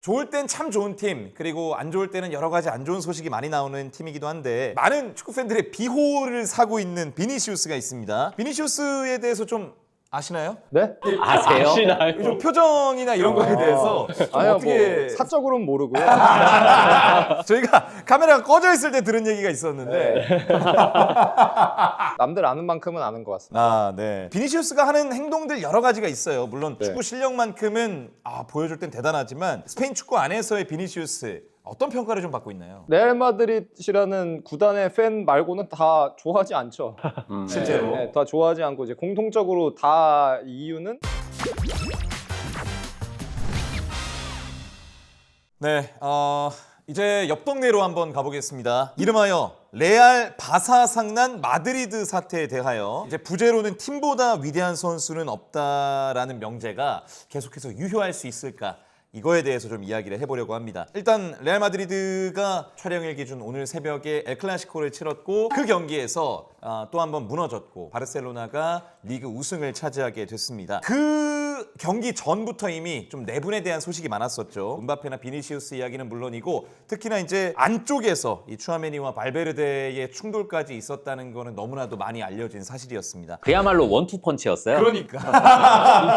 좋을 땐 참 좋은 팀, 그리고 안 좋을 때는 여러 가지 안 좋은 소식이 많이 나오는 팀이기도 한데 많은 축구 팬들의 비호를 사고 있는 비니시우스가 있습니다. 비니시우스에 대해서 좀 아시나요? 네? 아세요? 아시나요? 좀 표정이나 이런 거에 대해서 좀 아니요, 어떻게 뭐 사적으로는 모르고요. 저희가 카메라가 꺼져 있을 때 들은 얘기가 있었는데 남들 아는 만큼은 아는 것 같습니다. 아, 네. 비니시우스가 하는 행동들 여러 가지가 있어요. 물론 네. 축구 실력만큼은 보여줄 땐 대단하지만 스페인 축구 안에서의 비니시우스 어떤 평가를 좀 받고 있나요? 레알 마드리드라는 구단의 팬 말고는 다 좋아하지 않죠. 실제로. 네, 다 좋아하지 않고 이제 공통적으로 다 이유는 네, 이제 옆 동네로 한번 가보겠습니다. 이름하여 레알 바사 상난 마드리드 사태에 대하여 이제 부제로는 팀보다 위대한 선수는 없다라는 명제가 계속해서 유효할 수 있을까? 이거에 대해서 좀 이야기를 해보려고 합니다. 일단 레알 마드리드가 촬영일 기준 오늘 새벽에 엘 클라시코를 치렀고 그 경기에서 또 한 번 무너졌고 바르셀로나가 리그 우승을 차지하게 됐습니다. 그 경기 전부터 이미 좀 내분에 대한 소식이 많았었죠. 음바페나 비니시우스 이야기는 물론이고 특히나 이제 안쪽에서 이 추아메니와 발베르데의 충돌까지 있었다는 거는 너무나도 많이 알려진 사실이었습니다. 그야말로 원투펀치였어요. 그러니까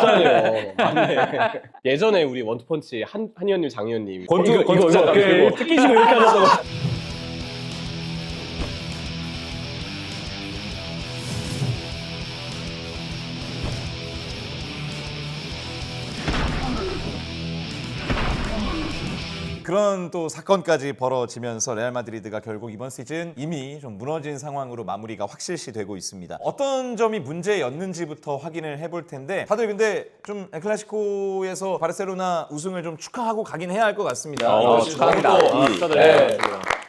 진짜예요. 맞네. 예전에 우리 원투펀치 한의원님, 장의원님 권투 이거 잠깐 그리고 특기시고 이렇게 하셨던 거. 그런 또 사건까지 벌어지면서 레알 마드리드가 결국 이번 시즌 이미 좀 무너진 상황으로 마무리가 확실시 되고 있습니다. 어떤 점이 문제였는지부터 확인을 해볼 텐데 다들 근데 좀 엘 클라시코에서 바르셀로나 우승을 좀 축하하고 가긴 해야 할 것 같습니다. 축하합니다. 네.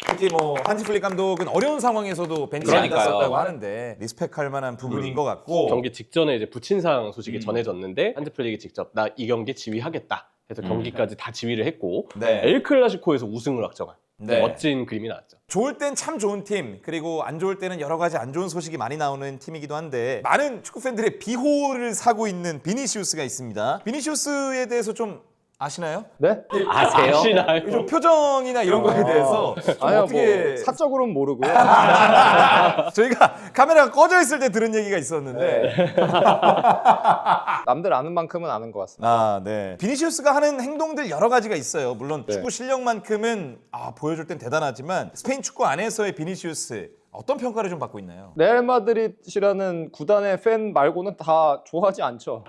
특히 뭐 한지 플릭 감독은 어려운 상황에서도 벤치에 그러니까요. 앉았었다고 하는데 리스펙할 만한 부분인 것 같고 경기 직전에 이제 부친상 소식이 전해졌는데 한지 플릭이 직접 나 이 경기 지휘하겠다 해서 경기까지 다 지휘를 했고 네. 엘 클라시코에서 우승을 확정한 네. 멋진 그림이 나왔죠. 좋을 땐 참 좋은 팀, 그리고 안 좋을 때는 여러 가지 안 좋은 소식이 많이 나오는 팀이기도 한데 많은 축구 팬들의 비호를 사고 있는 비니시우스가 있습니다. 비니시우스에 대해서 좀 아시나요? 네? 아세요? 아시나요? 좀 표정이나 이런 거에 대해서 좀 아니요, 어떻게 뭐 사적으로는 모르고요. 저희가 카메라가 꺼져 있을 때 들은 얘기가 있었는데 남들 아는 만큼은 아는 것 같습니다. 아, 네. 비니시우스가 하는 행동들 여러 가지가 있어요. 물론 네. 축구 실력만큼은 보여줄 땐 대단하지만 스페인 축구 안에서의 비니시우스 어떤 평가를 좀 받고 있나요? 레알 마드리드라는 구단의 팬 말고는 다 좋아하지 않죠.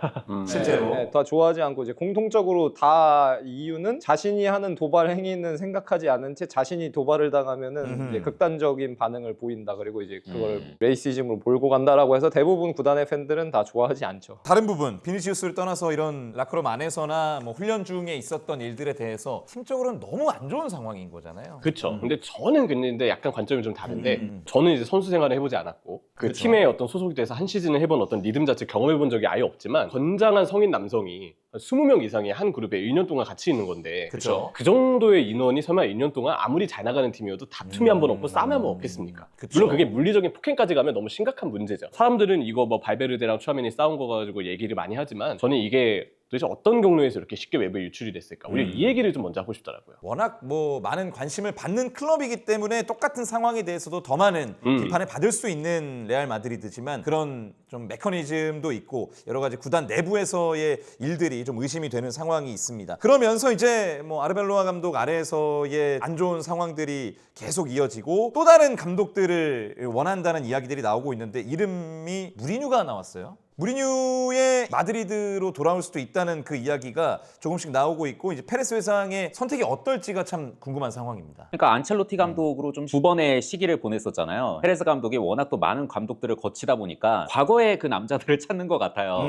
실제로. 네, 다 좋아하지 않고 이제 공통적으로 다 이유는 자신이 하는 도발 행위는 생각하지 않은 채 자신이 도발을 당하면은 이제 극단적인 반응을 보인다. 그리고 이제 그걸 레이시즘으로 몰고 간다라고 해서 대부분 구단의 팬들은 다 좋아하지 않죠. 다른 부분 비니시우스를 떠나서 이런 라크롬 안에서나 뭐 훈련 중에 있었던 일들에 대해서 팀적으로는 너무 안 좋은 상황인 거잖아요. 그렇죠. 근데 저는 근데 약간 관점이 좀 다른데 저는 이제 선수 생활을 해보지 않았고 그 그쵸. 팀의 어떤 소속이 돼서 한 시즌을 해본 어떤 리듬 자체 경험해본 적이 아예 없지만 건장한 성인 남성이 20명 이상의 한 그룹에 1년 동안 같이 있는 건데 그쵸. 그 정도의 인원이 설마 1년 동안 아무리 잘 나가는 팀이어도 다툼이 한 번 없고 싸움이 한 번 없겠습니까? 그쵸. 물론 그게 물리적인 폭행까지 가면 너무 심각한 문제죠. 사람들은 이거 뭐 발베르데랑 추아메니 싸운 거 가지고 얘기를 많이 하지만 저는 이게 도대체 어떤 경로에서 이렇게 쉽게 외부에 유출이 됐을까? 오히려 이 얘기를 좀 먼저 하고 싶더라고요. 워낙 뭐 많은 관심을 받는 클럽이기 때문에 똑같은 상황에 대해서도 더 많은 비판을 받을 수 있는 레알 마드리드지만 그런 좀 메커니즘도 있고 여러 가지 구단 내부에서의 일들이 좀 의심이 되는 상황이 있습니다. 그러면서 이제 뭐 아르벨로아 감독 아래에서의 안 좋은 상황들이 계속 이어지고 또 다른 감독들을 원한다는 이야기들이 나오고 있는데 이름이 무리뉴가 나왔어요. 무리뉴의 마드리드로 돌아올 수도 있다는 그 이야기가 조금씩 나오고 있고 이제 페레스 회장의 선택이 어떨지가 참 궁금한 상황입니다. 그러니까 안첼로티 감독으로 좀 두 번의 시기를 보냈었잖아요. 페레스 감독이 워낙 또 많은 감독들을 거치다 보니까 과거의 그 남자들을 찾는 것 같아요.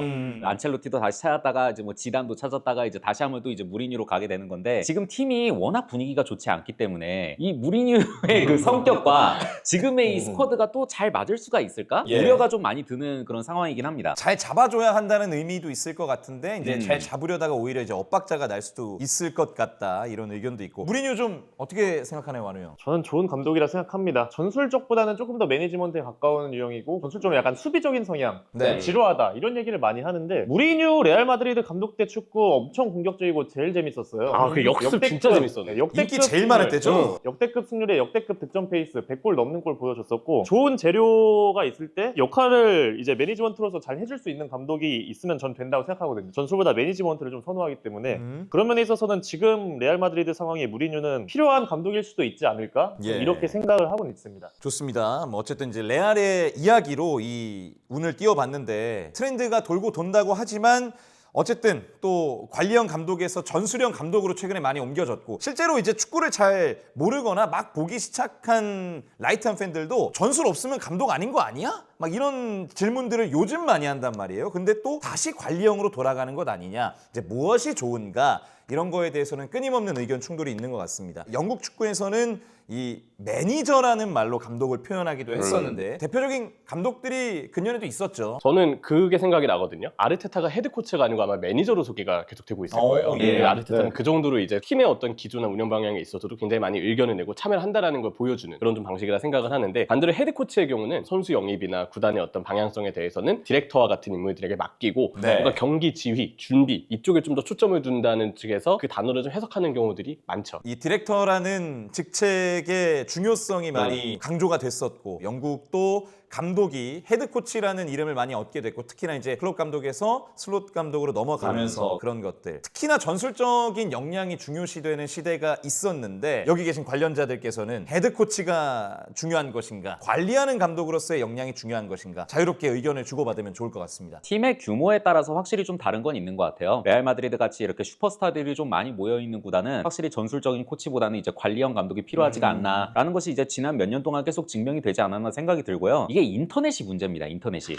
안첼로티도 다시 찾았다가 이제 뭐 지단도 찾았다가 이제 다시 한번 또 이제 무리뉴로 가게 되는 건데 지금 팀이 워낙 분위기가 좋지 않기 때문에 이 무리뉴의 그 성격과 지금의 이 스쿼드가 또 잘 맞을 수가 있을까? 예. 우려가 좀 많이 드는 그런 상황이긴 합니다. 잘 잡아줘야 한다는 의미도 있을 것 같은데 이제 잘 잡으려다가 오히려 이제 엇박자가 날 수도 있을 것 같다 이런 의견도 있고. 무리뉴 좀 어떻게 생각하나요, 완우 형? 저는 좋은 감독이라 생각합니다. 전술적보다는 조금 더 매니지먼트에 가까운 유형이고 전술적으로 약간 수비적인 성향, 네. 지루하다 이런 얘기를 많이 하는데 무리뉴 레알 마드리드 감독 때 축구 엄청 공격적이고 제일 재밌었어요. 아, 그 역습 진짜 재밌었네. 네, 역대급 인기 제일 승률, 많았대죠? 역대급 승률에 역대급 득점 페이스 100골 넘는 골 보여줬었고 좋은 재료가 있을 때 역할을 이제 매니지먼트로서 잘 해줄 수 있는 감독이 있으면 전 된다고 생각하거든요. 전술보다 매니지먼트를 좀 선호하기 때문에 그런 면에 있어서는 지금 레알 마드리드 상황에 무리뉴는 필요한 감독일 수도 있지 않을까? 예. 이렇게 생각을 하고는 있습니다. 좋습니다. 뭐 어쨌든 이제 레알의 이야기로 이 운을 띄워봤는데 트렌드가 돌고 돈다고 하지만 어쨌든 또 관리형 감독에서 전술형 감독으로 최근에 많이 옮겨졌고 실제로 이제 축구를 잘 모르거나 막 보기 시작한 라이트한 팬들도 전술 없으면 감독 아닌 거 아니야? 막 이런 질문들을 요즘 많이 한단 말이에요. 근데 또 다시 관리형으로 돌아가는 것 아니냐? 이제 무엇이 좋은가? 이런 거에 대해서는 끊임없는 의견 충돌이 있는 것 같습니다. 영국 축구에서는 이 매니저라는 말로 감독을 표현하기도 했었는데 대표적인 감독들이 근년에도 있었죠. 저는 그게 생각이 나거든요. 아르테타가 헤드 코치가 아니고 아마 매니저로 소개가 계속되고 있을 거예요. 예. 아르테타는 그 정도로 이제 팀의 어떤 기조나 운영 방향에 있어서도 굉장히 많이 의견을 내고 참여를 한다라는 걸 보여주는 그런 좀 방식이라 생각을 하는데 반대로 헤드 코치의 경우는 선수 영입이나 구단의 어떤 방향성에 대해서는 디렉터와 같은 인물들에게 맡기고 네. 뭔가 경기 지휘, 준비 이쪽에 좀 더 초점을 둔다는 측에서 그 단어를 좀 해석하는 경우들이 많죠. 이 디렉터라는 직책의 중요성이 많이 강조가 됐었고 영국도 감독이 헤드 코치라는 이름을 많이 얻게 됐고 특히나 이제 클럽 감독에서 슬롯 감독으로 넘어가면서 그런 것들 특히나 전술적인 역량이 중요시되는 시대가 있었는데 여기 계신 관련자들께서는 헤드 코치가 중요한 것인가 관리하는 감독으로서의 역량이 중요한 것인가 자유롭게 의견을 주고받으면 좋을 것 같습니다. 팀의 규모에 따라서 확실히 좀 다른 건 있는 것 같아요. 레알 마드리드 같이 이렇게 슈퍼스타들이 좀 많이 모여 있는 구단은 확실히 전술적인 코치보다는 이제 관리형 감독이 필요하지가 않나라는 것이 이제 지난 몇 년 동안 계속 증명이 되지 않았나 생각이 들고요. 이게 인터넷이 문제입니다. 인터넷이.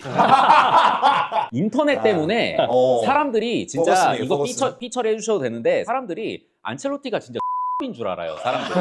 인터넷 때문에 사람들이 진짜 버거스네요, 이거 버거스. 피처리 해주셔도 되는데 사람들이 안첼로티가 진짜 인 줄 알아요. 사람들.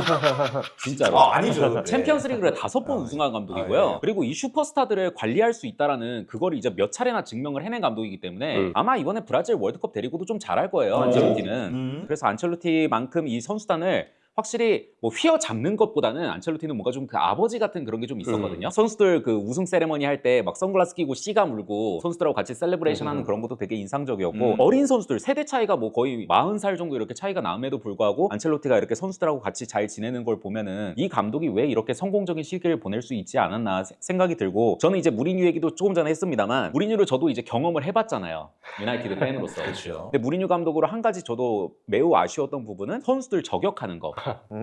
진짜로. 아니죠. 챔피언스리그를 5번 우승한 감독이고요. 예. 그리고 이 슈퍼스타들을 관리할 수 있다라는 그걸 이제 몇 차례나 증명을 해낸 감독이기 때문에 아마 이번에 브라질 월드컵 데리고도 좀 잘할 거예요. 안첼로티는. 그래서 안첼로티만큼 이 선수단을 확실히 뭐 휘어잡는 것보다는 안첼로티는 뭔가 좀 그 아버지 같은 그런 게 좀 있었거든요. 선수들 그 우승 세레머니 할 때 막 선글라스 끼고 씨가 물고 선수들하고 같이 셀레브레이션 하는 그런 것도 되게 인상적이었고 어린 선수들 세대 차이가 뭐 거의 40살 정도 이렇게 차이가 남에도 불구하고 안첼로티가 이렇게 선수들하고 같이 잘 지내는 걸 보면은 이 감독이 왜 이렇게 성공적인 시기를 보낼 수 있지 않았나 생각이 들고 저는 이제 무리뉴 얘기도 조금 전에 했습니다만 무리뉴를 저도 이제 경험을 해봤잖아요. 유나이티드 팬으로서. 그렇죠. 근데 무리뉴 감독으로 한 가지 저도 매우 아쉬웠던 부분은 선수들 저격하는 거.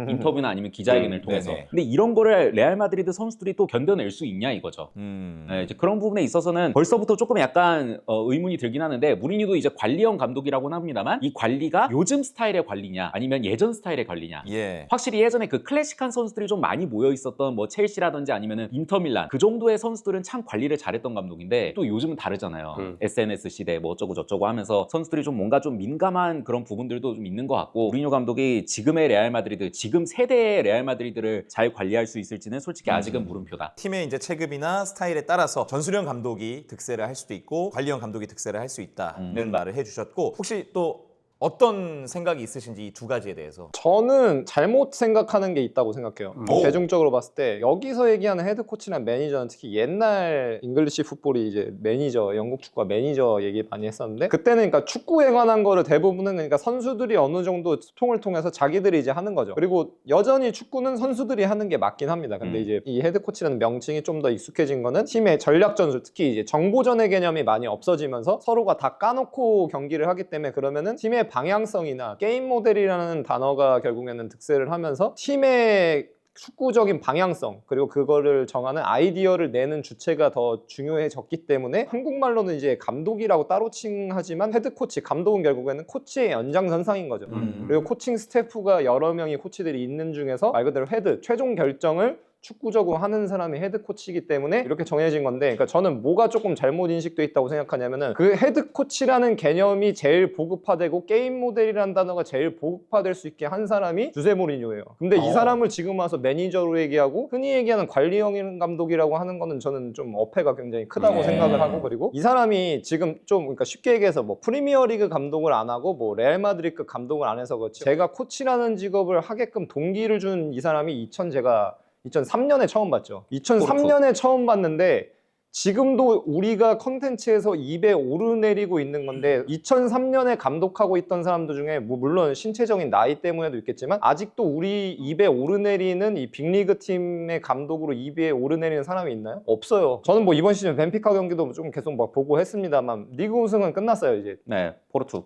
인터뷰나 아니면 기자회견을 통해서. 네네. 근데 이런 거를 레알 마드리드 선수들이 또 견뎌낼 수 있냐 이거죠. 네, 이제 그런 부분에 있어서는 벌써부터 조금 약간 의문이 들긴 하는데 무리뉴도 이제 관리형 감독이라고는 합니다만 이 관리가 요즘 스타일의 관리냐 아니면 예전 스타일의 관리냐. 예. 확실히 예전에 그 클래식한 선수들이 좀 많이 모여 있었던 뭐 첼시라든지 아니면은 인터밀란 그 정도의 선수들은 참 관리를 잘했던 감독인데 또 요즘은 다르잖아요. SNS 시대 뭐 어쩌고 저쩌고 하면서 선수들이 좀 뭔가 좀 민감한 그런 부분들도 좀 있는 것 같고 무리뉴 감독이 지금의 레알 마드리드 지금 세대의 레알 마드리드를 잘 관리할 수 있을지는 솔직히 아직은 물음표다. 팀의 이제 체급이나 스타일에 따라서 전술형 감독이 득세를 할 수도 있고 관리형 감독이 득세를 할 수 있다는 말을 해주셨고 혹시 또 어떤 생각이 있으신지 이 두 가지에 대해서. 저는 잘못 생각하는 게 있다고 생각해요. 대중적으로 봤을 때 여기서 얘기하는 헤드 코치나 매니저는 특히 옛날 잉글리시 풋볼이 이제 매니저, 영국 축구가 매니저 얘기 많이 했었는데 그때는 그러니까 축구에 관한 거를 대부분은 그러니까 선수들이 어느 정도 소통을 통해서 자기들이 이제 하는 거죠. 그리고 여전히 축구는 선수들이 하는 게 맞긴 합니다. 근데 이제 이 헤드 코치라는 명칭이 좀 더 익숙해진 거는 팀의 전략 전술, 특히 이제 정보전의 개념이 많이 없어지면서 서로가 다 까놓고 경기를 하기 때문에 그러면은 팀의 방향성이나 게임 모델이라는 단어가 결국에는 득세를 하면서 팀의 축구적인 방향성 그리고 그거를 정하는 아이디어를 내는 주체가 더 중요해졌기 때문에 한국말로는 이제 감독이라고 따로 칭하지만 헤드코치, 감독은 결국에는 코치의 연장선상인 거죠. 그리고 코칭 스태프가 여러 명의 코치들이 있는 중에서 말 그대로 헤드, 최종 결정을 축구적으로 하는 사람이 헤드 코치이기 때문에 이렇게 정해진 건데, 그러니까 저는 뭐가 조금 잘못 인식돼 있다고 생각하냐면은 그 헤드 코치라는 개념이 제일 보급화되고 게임 모델이라는 단어가 제일 보급화될 수 있게 한 사람이 주세 모리뉴예요. 근데 이 사람을 지금 와서 매니저로 얘기하고 흔히 얘기하는 관리형 감독이라고 하는 거는 저는 좀 어폐가 굉장히 크다고 생각을 하고, 그리고 이 사람이 지금 좀 그러니까 쉽게 얘기해서 뭐 프리미어리그 감독을 안 하고 뭐 레알 마드리드 감독을 안 해서 그렇지, 제가 코치라는 직업을 하게끔 동기를 준 이 사람이 제가 2003년에 처음 봤죠. 2003년에 처음 봤는데 지금도 우리가 컨텐츠에서 입에 오르내리고 있는 건데, 2003년에 감독하고 있던 사람들 중에 뭐 물론 신체적인 나이 때문에도 있겠지만 아직도 우리 입에 오르내리는 이 빅리그 팀의 감독으로 입에 오르내리는 사람이 있나요? 없어요. 저는 뭐 이번 시즌 벤피카 경기도 좀 계속 막 보고 했습니다만 리그 우승은 끝났어요. 이제 네,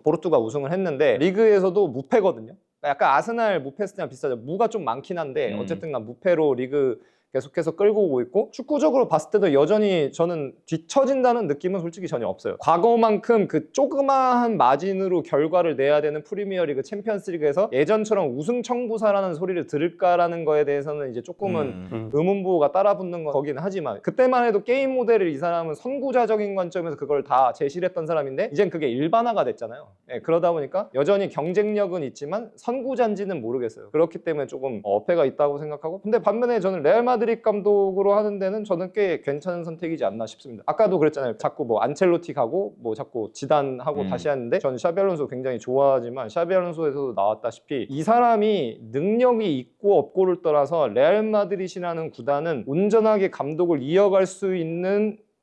포르투가 우승을 했는데 리그에서도 무패거든요. 약간 아스날 무패 스타랑 비슷하죠. 무가 좀 많긴 한데 어쨌든 간 무패로 리그 계속해서 끌고 오고 있고, 축구적으로 봤을 때도 여전히 저는 뒤처진다는 느낌은 솔직히 전혀 없어요. 과거만큼 그 조그마한 마진으로 결과를 내야 되는 프리미어리그, 챔피언스리그에서 예전처럼 우승 청부사라는 소리를 들을까라는 거에 대해서는 이제 조금은 의문부호가 따라붙는 거긴 하지만, 그때만 해도 게임 모델을 이 사람은 선구자적인 관점에서 그걸 다 제시를 했던 사람인데 이젠 그게 일반화가 됐잖아요. 네, 그러다 보니까 여전히 경쟁력은 있지만 선구자인지는 모르겠어요. 그렇기 때문에 조금 어폐가 있다고 생각하고, 근데 반면에 저는 레알 마드리드 감독으로 하는 데는 저는 꽤 괜찮은 선택이지 않나 싶습니다. 아까도 그랬잖아요. 자꾸 뭐 안첼로티 가고 뭐 자꾸 지단 하고 다시 하는데, 저는 샤비 알론소 굉장히 좋아하지만 샤비 알론소에서도 나왔다시피 이 사람이 능력이 있고 없고를 떠나서 레알 마드리드라는 구단은 온전하게 감독을 이어갈 수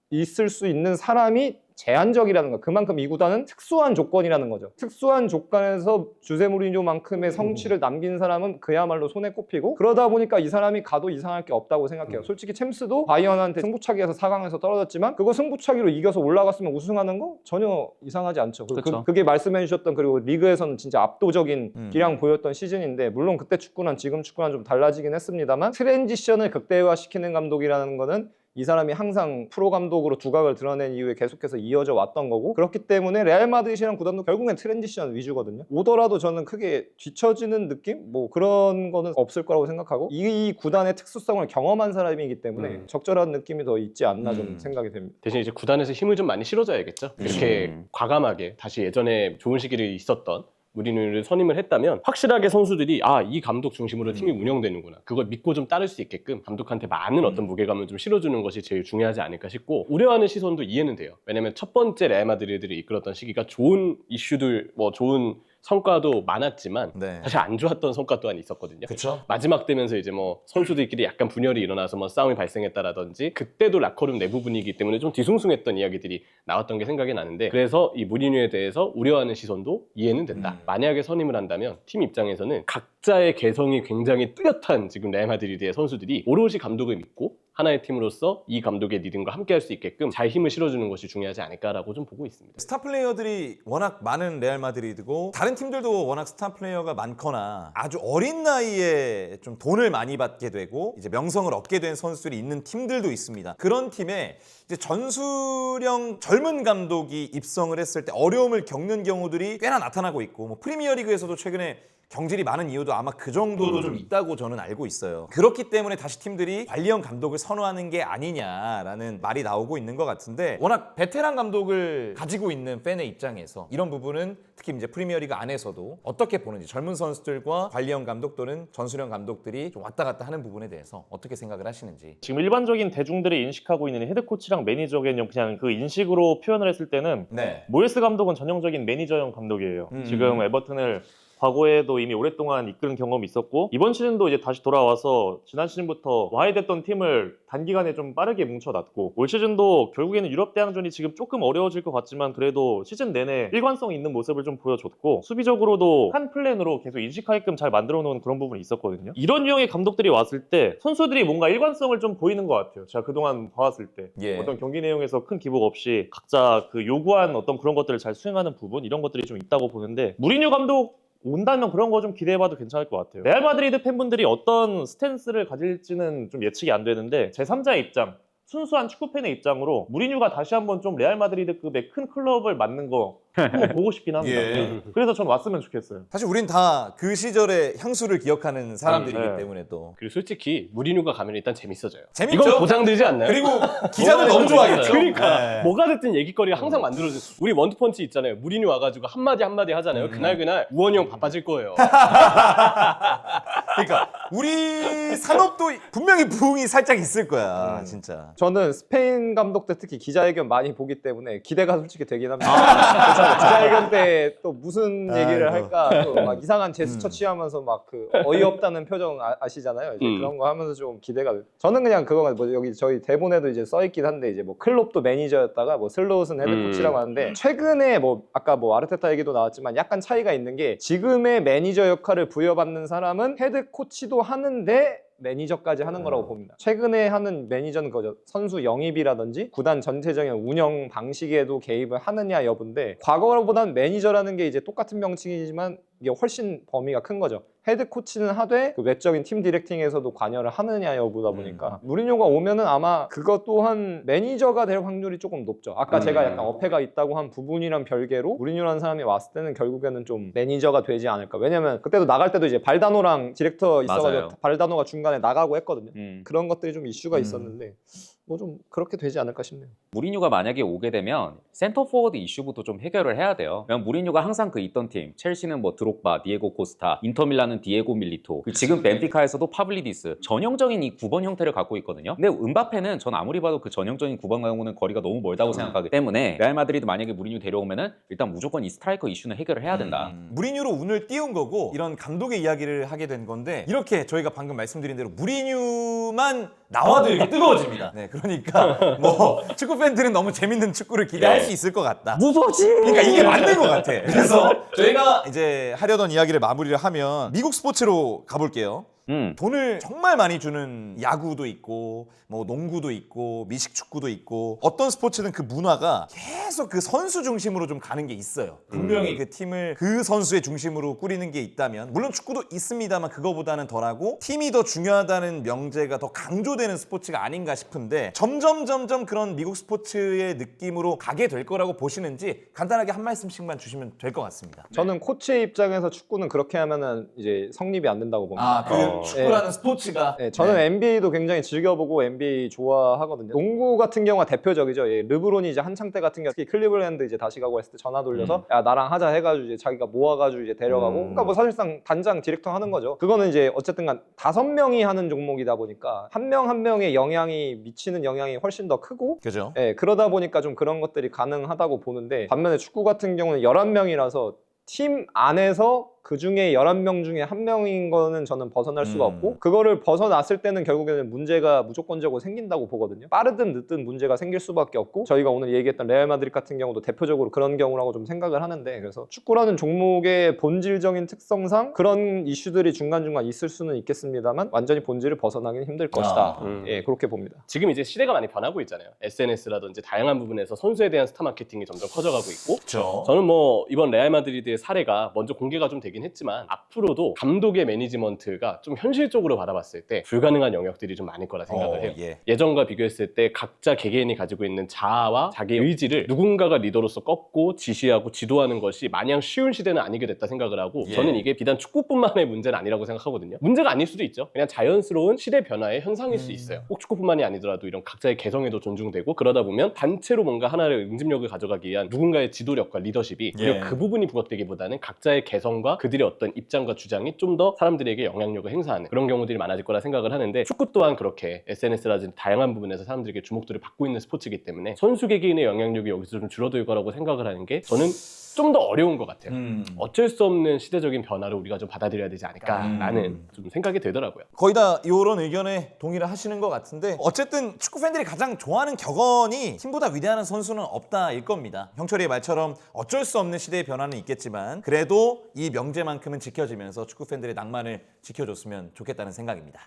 있을 수 있는 사람이 제한적이라는 거. 그만큼 이 구단은 특수한 조건이라는 거죠. 특수한 조건에서 주세 무리뉴만큼의 성취를 남긴 사람은 그야말로 손에 꼽히고, 그러다 보니까 이 사람이 가도 이상할 게 없다고 생각해요. 솔직히 챔스도 바이언한테 승부차기에서 4강에서 떨어졌지만 그거 승부차기로 이겨서 올라갔으면 우승하는 거 전혀 이상하지 않죠. 그게 말씀해 주셨던, 그리고 리그에서는 진짜 압도적인 기량 보였던 시즌인데, 물론 그때 축구랑 지금 축구랑 좀 달라지긴 했습니다만 트랜지션을 극대화시키는 감독이라는 거는 이 사람이 항상 프로 감독으로 두각을 드러낸 이후에 계속해서 이어져 왔던 거고, 그렇기 때문에 레알 마드리드라는 구단도 결국엔 트랜지션 위주거든요. 오더라도 저는 크게 뒤처지는 느낌? 뭐 그런 거는 없을 거라고 생각하고, 이 구단의 특수성을 경험한 사람이기 때문에 적절한 느낌이 더 있지 않나 좀 생각이 됩니다. 대신 이제 구단에서 힘을 좀 많이 실어줘야겠죠. 이렇게 과감하게 다시 예전에 좋은 시기를 있었던 무리뉴를 선임을 했다면 확실하게 선수들이 이 감독 중심으로 팀이 운영되는구나, 그걸 믿고 좀 따를 수 있게끔 감독한테 많은 어떤 무게감을 좀 실어주는 것이 제일 중요하지 않을까 싶고, 우려하는 시선도 이해는 돼요. 왜냐면 첫 번째 레알 마드리드를 이끌었던 시기가 좋은 이슈들, 뭐 좋은 성과도 많았지만 네. 사실 안 좋았던 성과 또한 있었거든요. 그쵸? 마지막 되면서 이제 뭐 선수들끼리 약간 분열이 일어나서 뭐 싸움이 발생했다라든지, 그때도 라커룸 내부 분위기 때문에 좀 뒤숭숭했던 이야기들이 나왔던 게 생각이 나는데, 그래서 이 무리뉴에 대해서 우려하는 시선도 이해는 된다. 만약에 선임을 한다면 팀 입장에서는 각자의 개성이 굉장히 뚜렷한 지금 레알 마드리드의 선수들이 오롯이 감독을 믿고 하나의 팀으로서 이 감독의 리듬과 함께 할 수 있게끔 잘 힘을 실어주는 것이 중요하지 않을까라고 좀 보고 있습니다. 스타 플레이어들이 워낙 많은 레알 마드리드고, 다른 팀들도 워낙 스타 플레이어가 많거나 아주 어린 나이에 좀 돈을 많이 받게 되고 이제 명성을 얻게 된 선수들이 있는 팀들도 있습니다. 그런 팀에 이제 전술형 젊은 감독이 입성을 했을 때 어려움을 겪는 경우들이 꽤나 나타나고 있고, 뭐 프리미어리그에서도 최근에 경질이 많은 이유도 아마 그 정도로 좀 있다고 저는 알고 있어요. 그렇기 때문에 다시 팀들이 관리형 감독을 선호하는 게 아니냐라는 말이 나오고 있는 것 같은데, 워낙 베테랑 감독을 가지고 있는 팬의 입장에서 이런 부분은 특히 이제 프리미어리그 안에서도 어떻게 보는지, 젊은 선수들과 관리형 감독 또는 전술형 감독들이 좀 왔다 갔다 하는 부분에 대해서 어떻게 생각을 하시는지. 지금 일반적인 대중들이 인식하고 있는 헤드코치랑 매니저 개념, 그냥 그 인식으로 표현을 했을 때는 네. 모예스 감독은 전형적인 매니저형 감독이에요. 지금 에버튼을 과거에도 이미 오랫동안 이끄는 경험이 있었고, 이번 시즌도 이제 다시 돌아와서 지난 시즌부터 와해됐던 팀을 단기간에 좀 빠르게 뭉쳐놨고, 올 시즌도 결국에는 유럽 대항전이 지금 조금 어려워질 것 같지만 그래도 시즌 내내 일관성 있는 모습을 좀 보여줬고, 수비적으로도 한 플랜으로 계속 인식하게끔 잘 만들어 놓은 그런 부분이 있었거든요. 이런 유형의 감독들이 왔을 때 선수들이 뭔가 일관성을 좀 보이는 것 같아요. 제가 그동안 봐왔을 때 어떤 경기 내용에서 큰 기복 없이 각자 그 요구한 어떤 그런 것들을 잘 수행하는 부분, 이런 것들이 좀 있다고 보는데, 무리뉴 감독 온다면 그런 거 좀 기대해봐도 괜찮을 것 같아요. 레알 마드리드 팬분들이 어떤 스탠스를 가질지는 좀 예측이 안 되는데, 제3자의 입장, 순수한 축구 팬의 입장으로 무리뉴가 다시 한번 좀 레알 마드리드급의 큰 클럽을 맡는 거 한번 보고 싶긴 합니다. 예. 그래서 전 왔으면 좋겠어요. 사실 우린 다 그 시절의 향수를 기억하는 사람들이기 네. 때문에 또 그리고 솔직히 무리뉴가 가면 일단 재밌어져요. 재밌죠? 이건 보장되지 않나요? 그리고 기자들 너무 좋아하겠죠. 그러니까 네. 뭐가 됐든 얘기거리가 항상 만들어져. 우리 원투펀치 있잖아요. 무리뉴 와가지고 한마디 하잖아요. 그날 우원이 형 바빠질 거예요. 그러니까 우리 산업도 분명히 부흥이 살짝 있을 거야, 진짜. 저는 스페인 감독들 특히 기자회견 많이 보기 때문에 기대가 솔직히 되긴 합니다. 그래서 기자회견 때 또 무슨 얘기를 아이고. 할까 또 막 이상한 제스처 취하면서 막 그 어이없다는 표정 아시잖아요. 이제 그런 거 하면서 좀 기대가 돼요. 저는 그냥 그거 뭐 여기 저희 대본에도 이제 써 있긴 한데 이제 뭐 클롭도 매니저였다가 뭐 슬로우슨 헤드 코치라고 하는데 최근에 뭐 아까 뭐 아르테타 얘기도 나왔지만 약간 차이가 있는 게 지금의 매니저 역할을 부여받는 사람은 헤드 코치도 하는데 매니저까지 하는 거라고 봅니다. 최근에 하는 매니저는 그거죠. 선수 영입이라든지 구단 전체적인 운영 방식에도 개입을 하느냐 여부인데 과거보다는 매니저라는 게 이제 똑같은 명칭이지만 이게 훨씬 범위가 큰 거죠. 헤드 코치는 하되 그 외적인 팀 디렉팅에서도 관여를 하느냐 여부다 보니까 무리뉴가 오면은 아마 그것 또한 매니저가 될 확률이 조금 높죠. 아까 제가 약간 어폐가 있다고 한 부분이랑 별개로 무리뉴라는 사람이 왔을 때는 결국에는 좀 매니저가 되지 않을까. 왜냐면 그때도 나갈 때도 이제 발다노랑 디렉터 있어가지고 맞아요. 발다노가 중간에 나가고 했거든요. 음. 그런 것들이 좀 이슈가 있었는데 뭐 좀 그렇게 되지 않을까 싶네요. 무리뉴가 만약에 오게 되면 센터 포워드 이슈부터 좀 해결을 해야 돼요. 왜냐면 무리뉴가 항상 그 있던 팀, 첼시는 뭐 드록바, 디에고 코스타, 인터밀란은 디에고 밀리토, 지금 벤피카에서도 파블리디스, 전형적인 이 9번 형태를 갖고 있거든요. 근데 은바페는 전 아무리 봐도 그 전형적인 9번과는 거리가 너무 멀다고 생각하기 때문에 레알 마드리드 만약에 무리뉴 데려오면은 일단 무조건 이 스트라이커 이슈는 해결을 해야 된다. 무리뉴로 운을 띄운 거고 이런 감독의 이야기를 하게 된 건데 이렇게 저희가 방금 말씀드린 대로 무리뉴만 나와도 이렇게 뜨거워집니다. 네, 그러니까 뭐 축구 팬들은 너무 재밌는 축구를 기대할 수 있을 것 같다. 무서지. 그러니까 이게 맞는 것 같아. 그래서 저희가 이제 하려던 이야기를 마무리를 하면 미국 스포츠로 가볼게요. 돈을 정말 많이 주는 야구도 있고 뭐 농구도 있고 미식축구도 있고 어떤 스포츠는 그 문화가 계속 그 선수 중심으로 좀 가는 게 있어요. 분명히 그 팀을 그 선수의 중심으로 꾸리는 게 있다면 물론 축구도 있습니다만 그거보다는 덜하고 팀이 더 중요하다는 명제가 더 강조되는 스포츠가 아닌가 싶은데 점점 그런 미국 스포츠의 느낌으로 가게 될 거라고 보시는지 간단하게 한 말씀씩만 주시면 될 것 같습니다. 저는 코치의 입장에서 축구는 그렇게 하면은 이제 성립이 안 된다고 봅니다. 축구라는 스포츠가 네, 저는 NBA도 굉장히 즐겨보고 NBA 좋아하거든요. 농구 같은 경우가 대표적이죠. 예, 르브론이 이제 한창 때 같은 경우 특히 클리블랜드 이제 다시 가고 했을 때 전화 돌려서 야 나랑 하자 해가지고 이제 자기가 모아가지고 이제 데려가고 그러니까 뭐 사실상 단장 디렉터 하는 거죠. 그거는 이제 어쨌든간 5명이 하는 종목이다 보니까 한 명 한 명의 영향이 미치는 영향이 훨씬 더 크고 그죠? 예, 그러다 보니까 좀 그런 것들이 가능하다고 보는데 반면에 축구 같은 경우는 11명이라서 팀 안에서 그 중에 11명 중에 1명인 거는 저는 벗어날 수가 없고 그거를 벗어났을 때는 결국에는 문제가 무조건적으로 생긴다고 보거든요. 빠르든 늦든 문제가 생길 수밖에 없고 저희가 오늘 얘기했던 레알 마드리드 같은 경우도 대표적으로 그런 경우라고 좀 생각을 하는데 그래서 축구라는 종목의 본질적인 특성상 그런 이슈들이 중간중간 있을 수는 있겠습니다만 완전히 본질을 벗어나기는 힘들 것이다. 예, 그렇게 봅니다. 지금 이제 시대가 많이 변하고 있잖아요. SNS라든지 다양한 부분에서 선수에 대한 스타 마케팅이 점점 커져가고 있고 그렇죠. 저는 뭐 이번 레알 마드리드의 사례가 먼저 공개가 좀 되긴 했지만 앞으로도 감독의 매니지먼트가 좀 현실적으로 바라봤을 때 불가능한 영역들이 좀 많을 거라 생각을 해요. 예. 예전과 비교했을 때 각자 개개인이 가지고 있는 자아와 자기의 의지를 누군가가 리더로서 꺾고 지시하고 지도하는 것이 마냥 쉬운 시대는 아니게 됐다 생각을 하고 예. 저는 이게 비단 축구뿐만의 문제는 아니라고 생각하거든요. 문제가 아닐 수도 있죠. 그냥 자연스러운 시대 변화의 현상일 수 있어요. 꼭 축구뿐만이 아니더라도 이런 각자의 개성에도 존중되고 그러다 보면 단체로 뭔가 하나의 응집력을 가져가기 위한 누군가의 지도력과 리더십이 예. 오히려 그 부분이 부각되기보다는 각자의 개성과 그들의 어떤 입장과 주장이 좀 더 사람들에게 영향력을 행사하는 그런 경우들이 많아질 거라 생각을 하는데 축구 또한 그렇게 SNS라든지 다양한 부분에서 사람들에게 주목도를 받고 있는 스포츠이기 때문에 선수 개개인의 영향력이 여기서 좀 줄어들 거라고 생각을 하는 게 저는 좀 더 어려운 것 같아요. 어쩔 수 없는 시대적인 변화를 우리가 좀 받아들여야 되지 않을까라는 좀 생각이 들더라고요. 거의 다 이런 의견에 동의를 하시는 것 같은데 어쨌든 축구 팬들이 가장 좋아하는 격언이 팀보다 위대한 선수는 없다일 겁니다. 형철이의 말처럼 어쩔 수 없는 시대의 변화는 있겠지만 그래도 이 명제만큼은 지켜지면서 축구 팬들의 낭만을 지켜줬으면 좋겠다는 생각입니다.